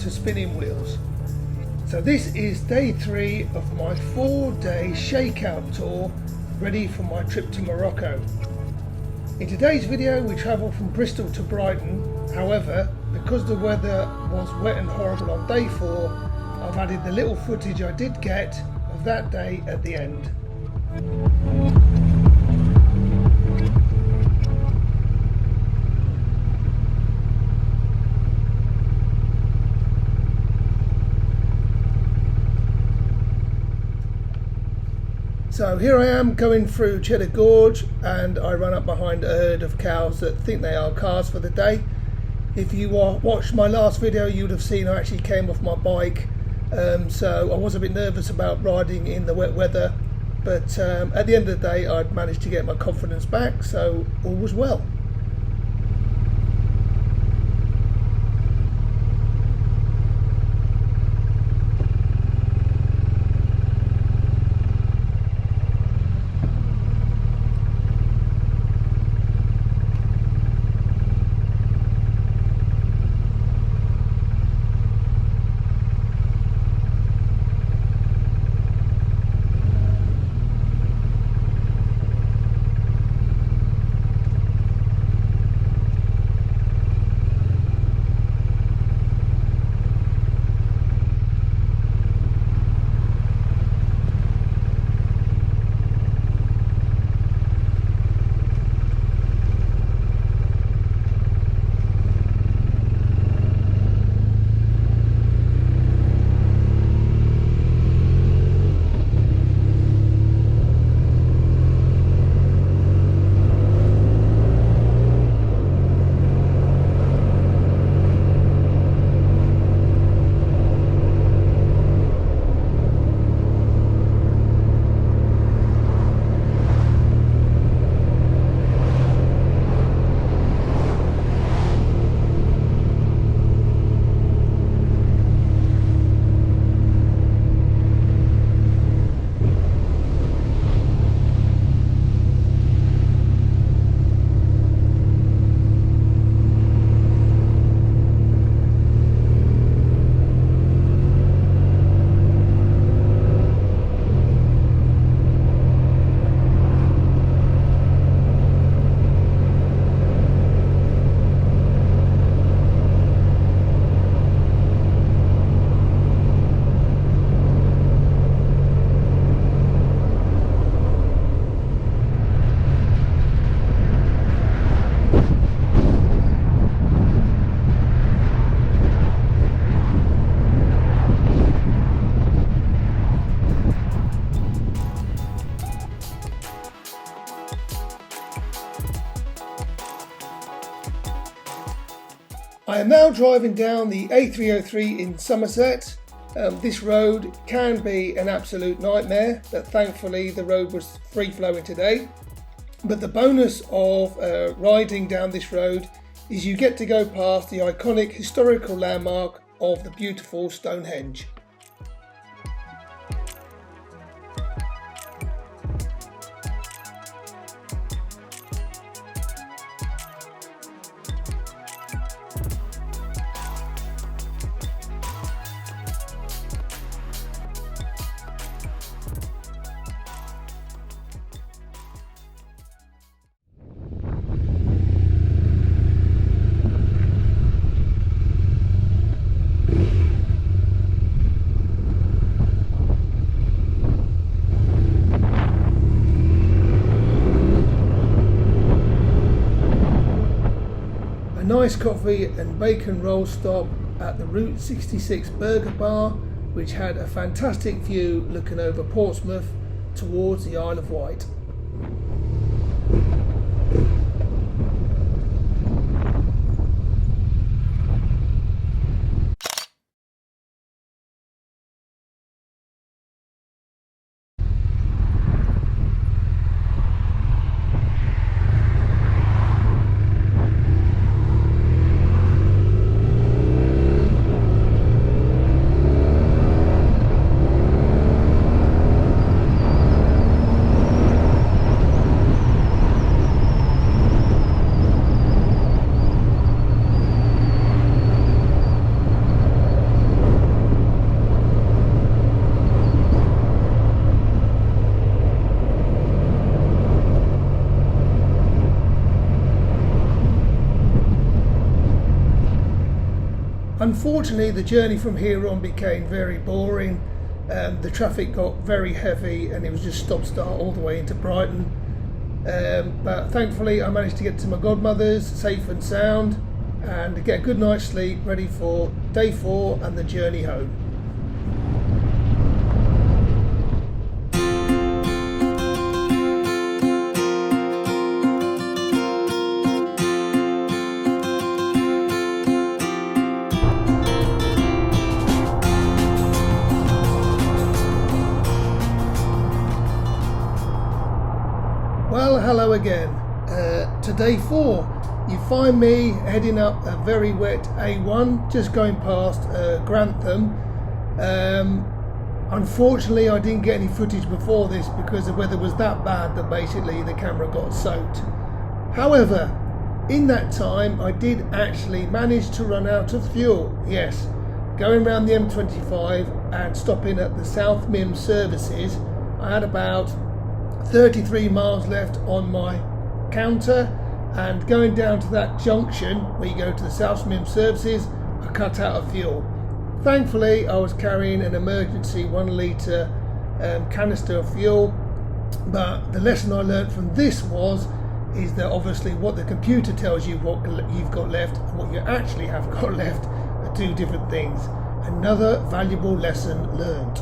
to Spinningwheels. So this is day 3 of my 4-day shakeout tour, ready for my trip to Morocco. In today's video we travel from Bristol to Brighton. However, because the weather was wet and horrible on day 4, I've added the little footage I did get of that day at the end. So here I am going through Cheddar Gorge, and I run up behind a herd of cows that think they are cars for the day. If you watched my last video, you would have seen I actually came off my bike, so I was a bit nervous about riding in the wet weather, but at the end of the day I'd managed to get my confidence back, so all was well. I am now driving down the A303 in Somerset. This road can be an absolute nightmare, but thankfully the road was free flowing today. But the bonus of riding down this road is you get to go past the iconic historical landmark of the beautiful Stonehenge. Nice coffee and bacon roll stop at the Route 66 Burger Bar, which had a fantastic view looking over Portsmouth towards the Isle of Wight. Unfortunately, the journey from here on became very boring. The traffic got very heavy and it was just stop-start all the way into Brighton. But thankfully I managed to get to my godmother's safe and sound and get a good night's sleep ready for day 4 and the journey home. Well, hello again. To day 4, you find me heading up a very wet A1, just going past Grantham. Unfortunately, I didn't get any footage before this because the weather was that bad that basically the camera got soaked. However, in that time, I did actually manage to run out of fuel. Yes, going around the M25 and stopping at the South Mim services, I had about 33 miles left on my counter, and going down to that junction where you go to the South Mim services, I cut out of fuel. Thankfully, I was carrying an emergency 1 litre canister of fuel, but the lesson I learned from this is that obviously what the computer tells you what you've got left and what you actually have got left are 2 different things. Another valuable lesson learned.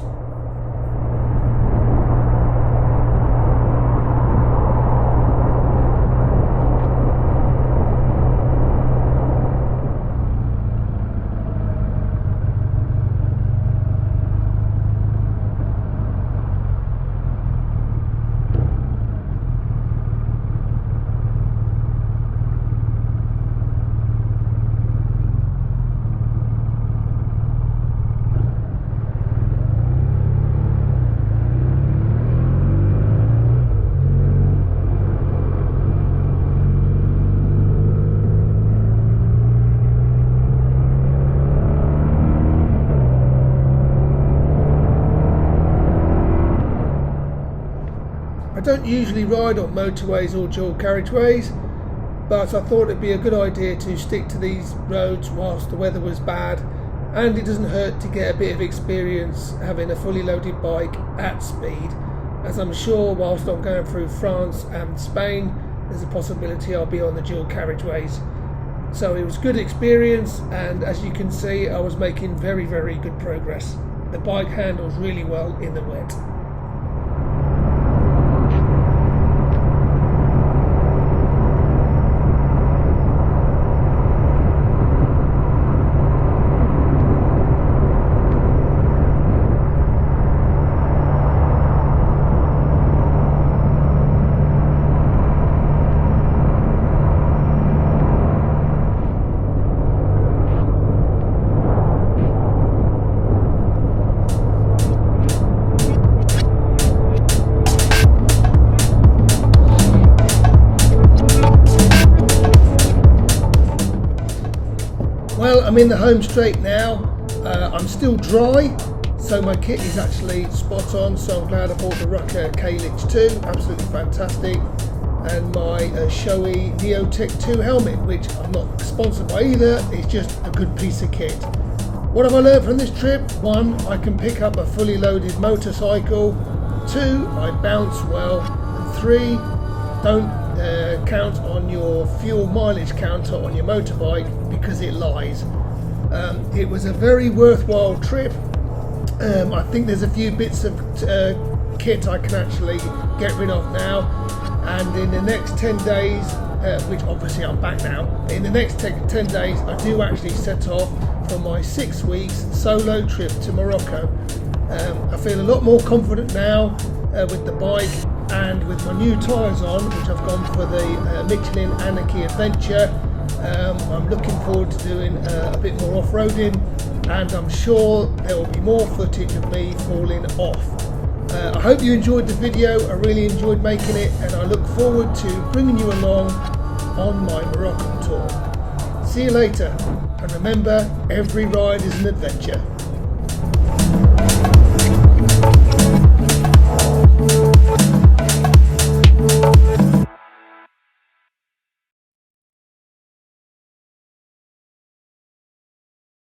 I don't usually ride on motorways or dual carriageways, but I thought it'd be a good idea to stick to these roads whilst the weather was bad, and it doesn't hurt to get a bit of experience having a fully loaded bike at speed, as I'm sure whilst I'm going through France and Spain there's a possibility I'll be on the dual carriageways. So it was good experience, and as you can see I was making very good progress. The bike handles really well in the wet. Well, I'm in the home straight now. I'm still dry, so my kit is actually spot on, so I'm glad I bought the Rucker K-Lich 2, absolutely fantastic, and my Shoei Neotech 2 helmet, which I'm not sponsored by either, it's just a good piece of kit. What have I learned from this trip? 1, I can pick up a fully loaded motorcycle. 2, I bounce well. And 3, don't count on your fuel mileage counter on your motorbike because it lies. It was a very worthwhile trip. I think there's a few bits of kit I can actually get rid of now, and in the next 10 days, which obviously I'm back now, in the next 10 days I do actually set off for my 6 weeks solo trip to Morocco. I feel a lot more confident now with the bike and with my new tyres on, which I've gone for the Michelin Anarchy Adventure. I'm looking forward to doing a bit more off-roading, and I'm sure there will be more footage of me falling off. I hope you enjoyed the video. I really enjoyed making it, and I look forward to bringing you along on my Moroccan tour. See you later, and remember, every ride is an adventure.